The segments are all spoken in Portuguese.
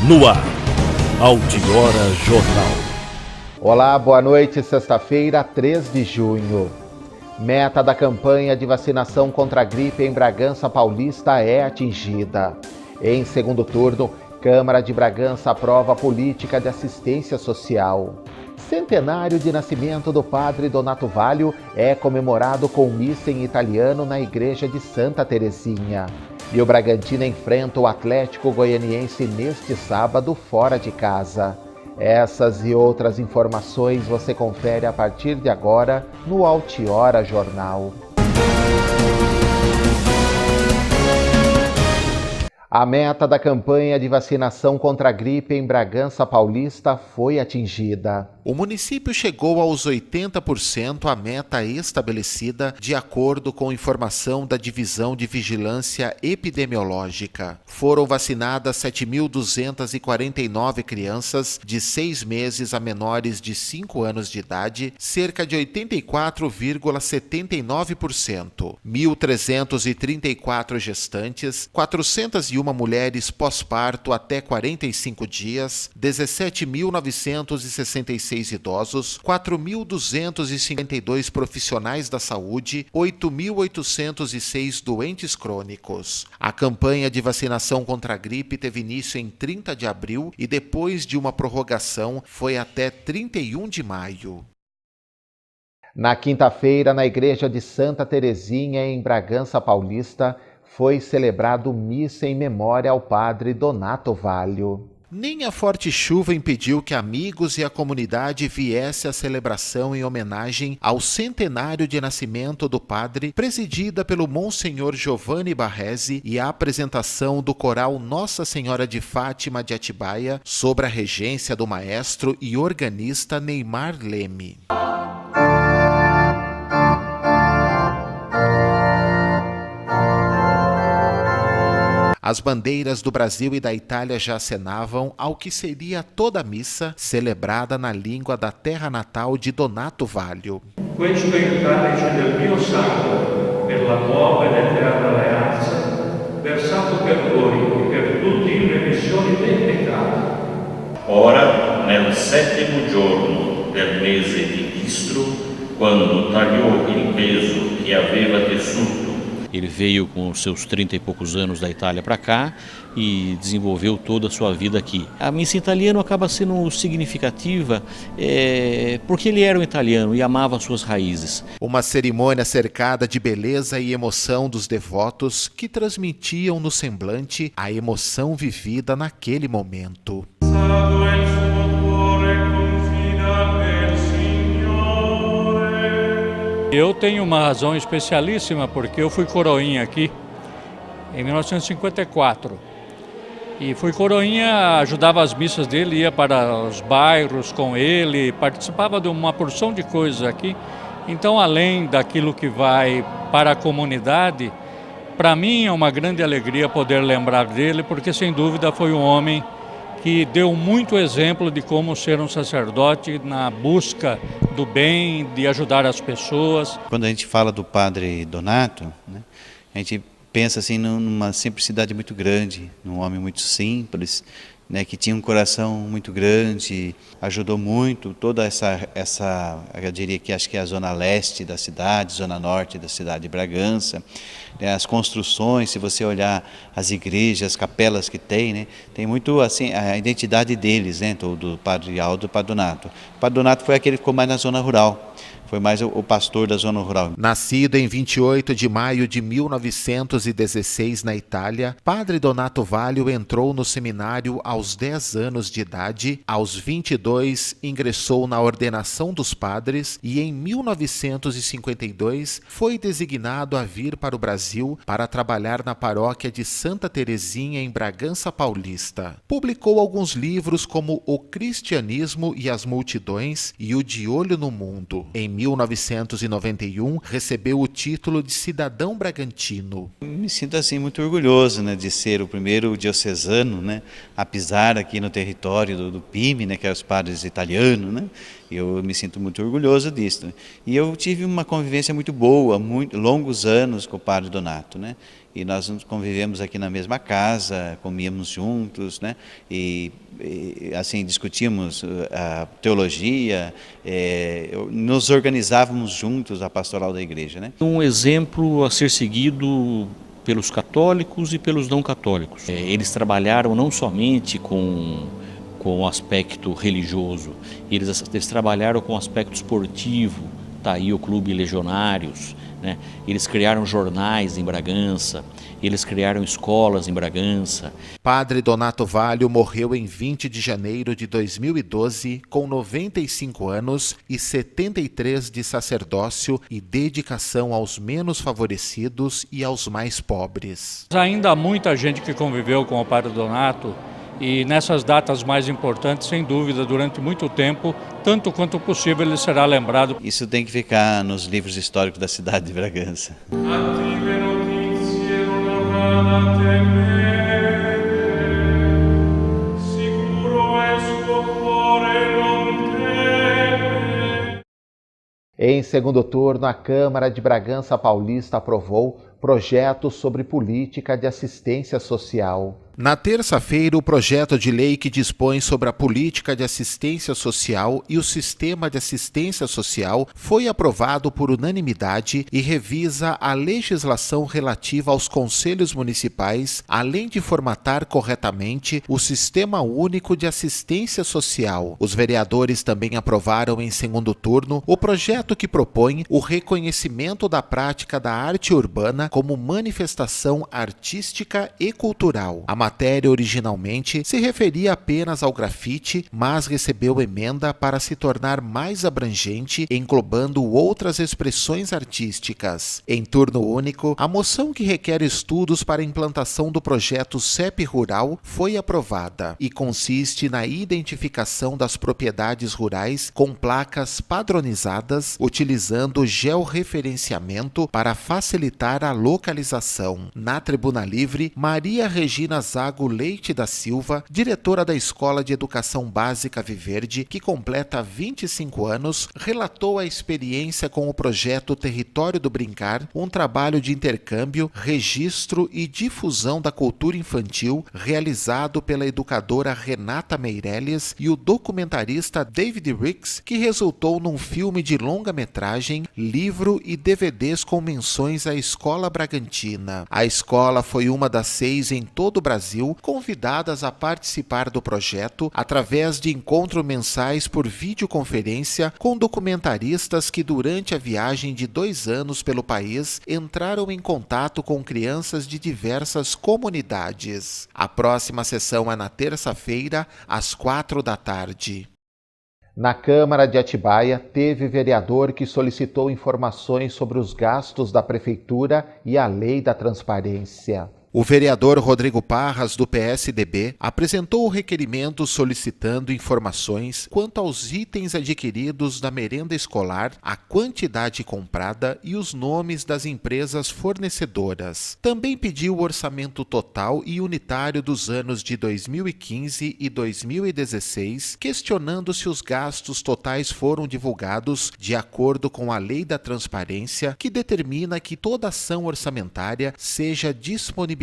No ar, Altiora Jornal. Olá, boa noite, sexta-feira, 3 de junho. Meta da campanha de vacinação contra a gripe em Bragança Paulista é atingida. Em segundo turno, Câmara de Bragança aprova a política de assistência social. Centenário de nascimento do padre Donato Valio é comemorado com missa em italiano na igreja de Santa Terezinha. E o Bragantino enfrenta o Atlético Goianiense neste sábado fora de casa. Essas e outras informações você confere a partir de agora no Altiora Jornal. A meta da campanha de vacinação contra a gripe em Bragança Paulista foi atingida. O município chegou aos 80%, a meta estabelecida de acordo com informação da Divisão de Vigilância Epidemiológica. Foram vacinadas 7.249 crianças de 6 meses a menores de 5 anos de idade, cerca de 84,79%. 1.334 gestantes, 401 mulheres pós-parto até 45 dias, 17.966 idosos, 4.252 profissionais da saúde, 8.806 doentes crônicos. A campanha de vacinação contra a gripe teve início em 30 de abril e depois de uma prorrogação foi até 31 de maio. Na quinta-feira, na igreja de Santa Terezinha, em Bragança Paulista, foi celebrado missa em memória ao padre Donato Valio. Nem a forte chuva impediu que amigos e a comunidade viesse à celebração em homenagem ao centenário de nascimento do padre, presidida pelo Monsenhor Giovanni Barresi, e a apresentação do coral Nossa Senhora de Fátima de Atibaia, sob a regência do maestro e organista Neymar Leme. As bandeiras do Brasil e da Itália já acenavam ao que seria toda a missa celebrada na língua da terra natal de Donato Valio. Questo è il calice del mio sangue per la nuova ed eterna alleanza, versato per voi e per tutti in remissione dei peccati. Ora, nel settimo giorno del mese di Istro, quando tagliò il peso che aveva tessuto. Ele veio com os seus 30 e poucos anos da Itália para cá e desenvolveu toda a sua vida aqui. A missa em italiano acaba sendo significativa porque ele era um italiano e amava suas raízes. Uma cerimônia cercada de beleza e emoção dos devotos que transmitiam no semblante a emoção vivida naquele momento. Eu tenho uma razão especialíssima porque eu fui coroinha aqui em 1954 e fui coroinha, ajudava as missas dele, ia para os bairros com ele, participava de uma porção de coisas aqui. Então, além daquilo que vai para a comunidade, para mim é uma grande alegria poder lembrar dele, porque sem dúvida foi um homem que deu muito exemplo de como ser um sacerdote na busca do bem, de ajudar as pessoas. Quando a gente fala do padre Donato, né, a gente pensa assim numa simplicidade muito grande, num homem muito simples, né, que tinha um coração muito grande, ajudou muito toda essa eu diria que acho que é a zona leste da cidade, zona norte da cidade de Bragança, né, as construções, se você olhar as igrejas, as capelas que tem, né, tem muito assim a identidade deles, né, do padre Aldo e do padre Donato. O padre Donato foi aquele que ficou mais na zona rural. Foi mais o pastor da zona rural. Nascido em 28 de maio de 1916 na Itália, Padre Donato Valio entrou no seminário aos 10 anos de idade. Aos 22, ingressou na ordenação dos padres e em 1952 foi designado a vir para o Brasil para trabalhar na paróquia de Santa Terezinha em Bragança Paulista. Publicou alguns livros como O Cristianismo e as Multidões e O De Olho no Mundo. Em 1991, recebeu o título de cidadão bragantino. Me sinto assim muito orgulhoso, né, de ser o primeiro diocesano, né, a pisar aqui no território do PIME, né, que é os padres italianos, né, Eu me sinto muito orgulhoso disso, né? E eu tive uma convivência muito boa, longos anos com o Padre Donato, né? E nós convivemos aqui na mesma casa, comíamos juntos, né? E assim, discutíamos a teologia, nos organizávamos juntos a pastoral da igreja, né? Um exemplo a ser seguido pelos católicos e pelos não católicos. Eles trabalharam não somente com o aspecto religioso, eles trabalharam com o aspecto esportivo. Está aí o Clube Legionários, né? Eles criaram jornais em Bragança, eles criaram escolas em Bragança. Padre Donato Valio morreu em 20 de janeiro de 2012, com 95 anos e 73 de sacerdócio e dedicação aos menos favorecidos e aos mais pobres. Ainda há muita gente que conviveu com o Padre Donato, e nessas datas mais importantes, sem dúvida, durante muito tempo, tanto quanto possível, ele será lembrado. Isso tem que ficar nos livros históricos da cidade de Bragança. Em segundo turno, a Câmara de Bragança Paulista aprovou projeto sobre política de assistência social. Na terça-feira, o projeto de lei que dispõe sobre a política de assistência social e o sistema de assistência social foi aprovado por unanimidade e revisa a legislação relativa aos conselhos municipais, além de formatar corretamente o Sistema Único de Assistência Social. Os vereadores também aprovaram em segundo turno o projeto que propõe o reconhecimento da prática da arte urbana como manifestação artística e cultural. A matéria originalmente se referia apenas ao grafite, mas recebeu emenda para se tornar mais abrangente, englobando outras expressões artísticas. Em turno único, a moção que requer estudos para a implantação do projeto CEP Rural foi aprovada e consiste na identificação das propriedades rurais com placas padronizadas, utilizando georreferenciamento para facilitar a localização. Na tribuna livre, Maria Regina Zago Leite da Silva, diretora da Escola de Educação Básica Viverde, que completa 25 anos, relatou a experiência com o projeto Território do Brincar, um trabalho de intercâmbio, registro e difusão da cultura infantil realizado pela educadora Renata Meirelles e o documentarista David Ricks, que resultou num filme de longa-metragem, livro e DVDs com menções à Escola Bragantina. A escola foi uma das 6 em todo o Brasil convidadas a participar do projeto através de encontros mensais por videoconferência com documentaristas que durante a viagem de 2 anos pelo país entraram em contato com crianças de diversas comunidades. A próxima sessão é na terça-feira, às 16h. Na Câmara de Atibaia, teve vereador que solicitou informações sobre os gastos da Prefeitura e a Lei da Transparência. O vereador Rodrigo Parras, do PSDB, apresentou o requerimento solicitando informações quanto aos itens adquiridos da merenda escolar, a quantidade comprada e os nomes das empresas fornecedoras. Também pediu o orçamento total e unitário dos anos de 2015 e 2016, questionando se os gastos totais foram divulgados de acordo com a Lei da Transparência, que determina que toda ação orçamentária seja disponibilizada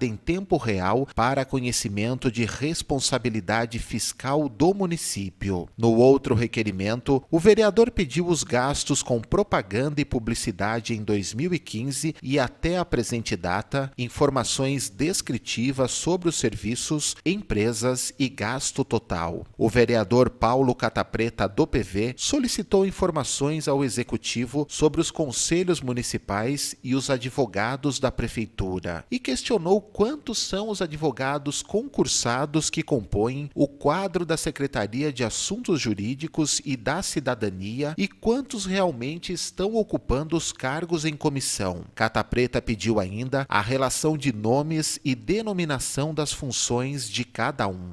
em tempo real para conhecimento de responsabilidade fiscal do município. No outro requerimento, o vereador pediu os gastos com propaganda e publicidade em 2015 e até a presente data, informações descritivas sobre os serviços, empresas e gasto total. O vereador Paulo Catapreta, do PV, solicitou informações ao Executivo sobre os conselhos municipais e os advogados da Prefeitura e questionou quantos são os advogados concursados que compõem o quadro da Secretaria de Assuntos Jurídicos e da Cidadania e quantos realmente estão ocupando os cargos em comissão. Catapreta pediu ainda a relação de nomes e denominação das funções de cada um.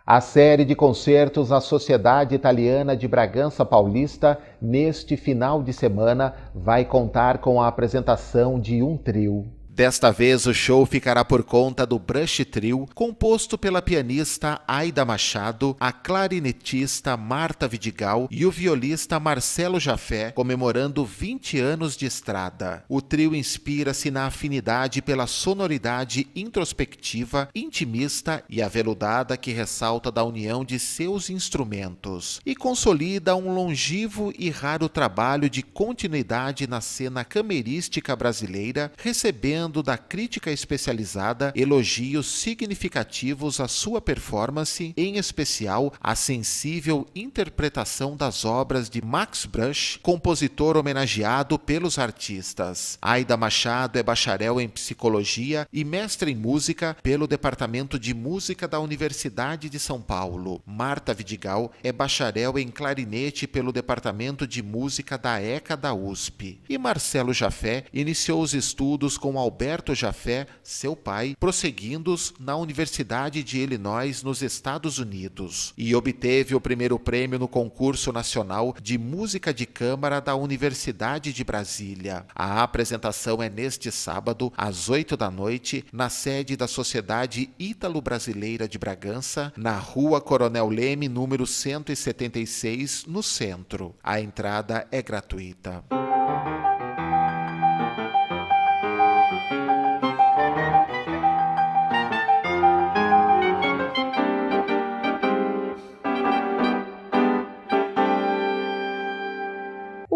A série de concertos na Sociedade Italiana de Bragança Paulista, neste final de semana, vai contar com a apresentação de um trio. Desta vez, o show ficará por conta do Brush Trio, composto pela pianista Aida Machado, a clarinetista Marta Vidigal e o violista Marcelo Jafé, comemorando 20 anos de estrada. O trio inspira-se na afinidade pela sonoridade introspectiva, intimista e aveludada que ressalta da união de seus instrumentos e consolida um longevo e raro trabalho de continuidade na cena camerística brasileira, recebendo da crítica especializada elogios significativos à sua performance, em especial a sensível interpretação das obras de Max Bruch, compositor homenageado pelos artistas. Aida Machado é bacharel em psicologia e mestre em música pelo Departamento de Música da Universidade de São Paulo. Marta Vidigal é bacharel em clarinete pelo Departamento de Música da ECA da USP. E Marcelo Jafé iniciou os estudos com Alberto Jafé, seu pai, prosseguindo-os na Universidade de Illinois, nos Estados Unidos, e obteve o primeiro prêmio no Concurso Nacional de Música de Câmara da Universidade de Brasília. A apresentação é neste sábado, às 8 da noite, na sede da Sociedade Ítalo-Brasileira de Bragança, na Rua Coronel Leme, número 176, no centro. A entrada é gratuita.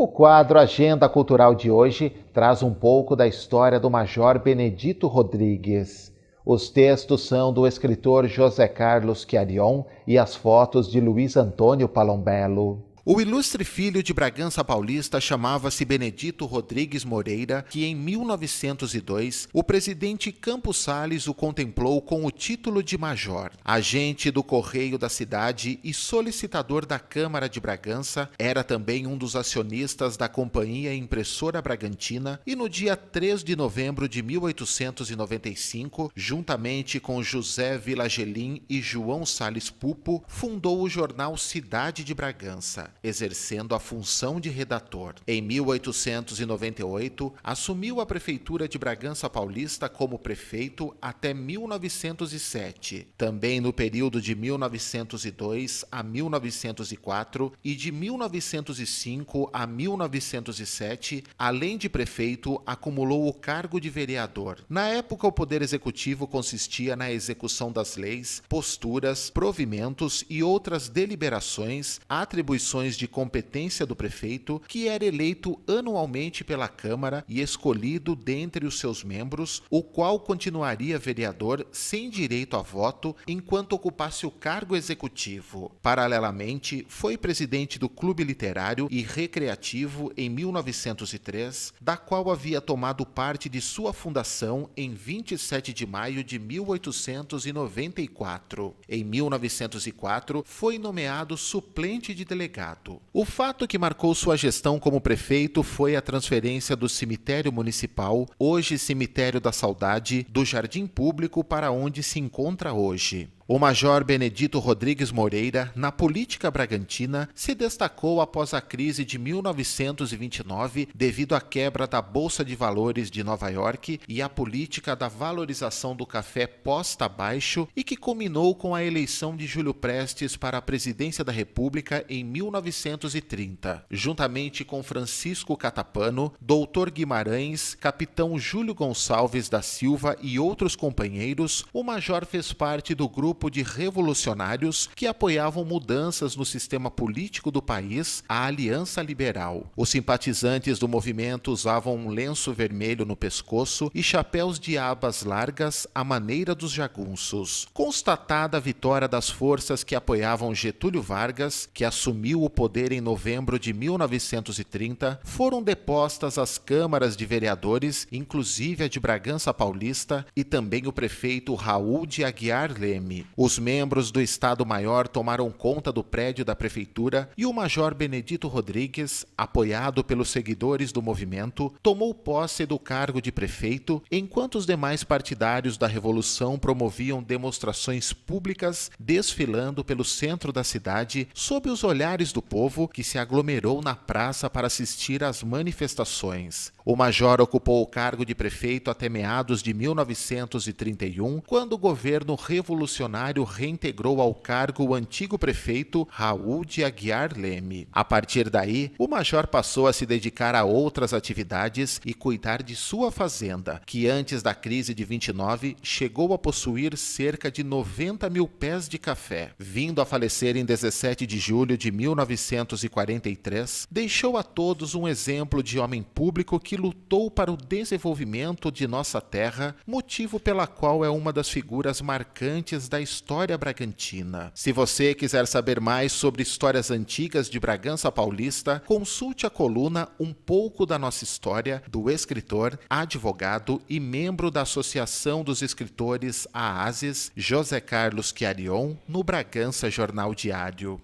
O quadro Agenda Cultural de hoje traz um pouco da história do Major Benedito Rodrigues. Os textos são do escritor José Carlos Chiarion e as fotos de Luiz Antônio Palombello. O ilustre filho de Bragança Paulista chamava-se Benedito Rodrigues Moreira, que em 1902 o presidente Campos Salles o contemplou com o título de major. Agente do Correio da cidade e solicitador da Câmara de Bragança, era também um dos acionistas da Companhia Impressora Bragantina e no dia 3 de novembro de 1895, juntamente com José Vilagelim e João Salles Pupo, fundou o jornal Cidade de Bragança, exercendo a função de redator. Em 1898, assumiu a prefeitura de Bragança Paulista como prefeito até 1907. Também no período de 1902 a 1904 e de 1905 a 1907, além de prefeito, acumulou o cargo de vereador. Na época, o Poder Executivo consistia na execução das leis, posturas, provimentos e outras deliberações, atribuições de competência do prefeito, que era eleito anualmente pela Câmara e escolhido dentre os seus membros, o qual continuaria vereador sem direito a voto enquanto ocupasse o cargo executivo. Paralelamente, foi presidente do Clube Literário e Recreativo em 1903, da qual havia tomado parte de sua fundação em 27 de maio de 1894. Em 1904, foi nomeado suplente de delegado. O fato que marcou sua gestão como prefeito foi a transferência do cemitério municipal, hoje Cemitério da Saudade, do Jardim Público para onde se encontra hoje. O Major Benedito Rodrigues Moreira, na política bragantina, se destacou após a crise de 1929 devido à quebra da Bolsa de Valores de Nova York e à política da valorização do café posta abaixo e que culminou com a eleição de Júlio Prestes para a presidência da República em 1930. Juntamente com Francisco Catapano, Doutor Guimarães, Capitão Júlio Gonçalves da Silva e outros companheiros, o Major fez parte do grupo de revolucionários que apoiavam mudanças no sistema político do país, a Aliança Liberal. Os simpatizantes do movimento usavam um lenço vermelho no pescoço e chapéus de abas largas à maneira dos jagunços. Constatada a vitória das forças que apoiavam Getúlio Vargas, que assumiu o poder em novembro de 1930, foram depostas as câmaras de vereadores, inclusive a de Bragança Paulista, e também o prefeito Raul de Aguiar Leme. Os membros do Estado-Maior tomaram conta do prédio da prefeitura e o Major Benedito Rodrigues, apoiado pelos seguidores do movimento, tomou posse do cargo de prefeito, enquanto os demais partidários da Revolução promoviam demonstrações públicas, desfilando pelo centro da cidade, sob os olhares do povo que se aglomerou na praça para assistir às manifestações. O major ocupou o cargo de prefeito até meados de 1931, quando o governo revolucionário reintegrou ao cargo o antigo prefeito Raul de Aguiar Leme. A partir daí, o major passou a se dedicar a outras atividades e cuidar de sua fazenda, que antes da crise de 29 chegou a possuir cerca de 90 mil pés de café. Vindo a falecer em 17 de julho de 1943, deixou a todos um exemplo de homem público que lutou para o desenvolvimento de nossa terra, motivo pela qual é uma das figuras marcantes da história bragantina. Se você quiser saber mais sobre histórias antigas de Bragança Paulista, consulte a coluna Um Pouco da Nossa História, do escritor, advogado e membro da Associação dos Escritores AASES, José Carlos Chiarion, no Bragança Jornal Diário.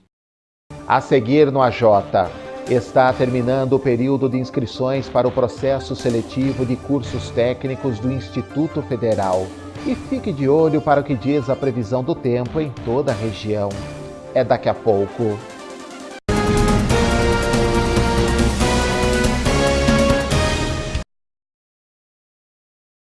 A seguir no AJ, está terminando o período de inscrições para o processo seletivo de cursos técnicos do Instituto Federal. E fique de olho para o que diz a previsão do tempo em toda a região. É daqui a pouco.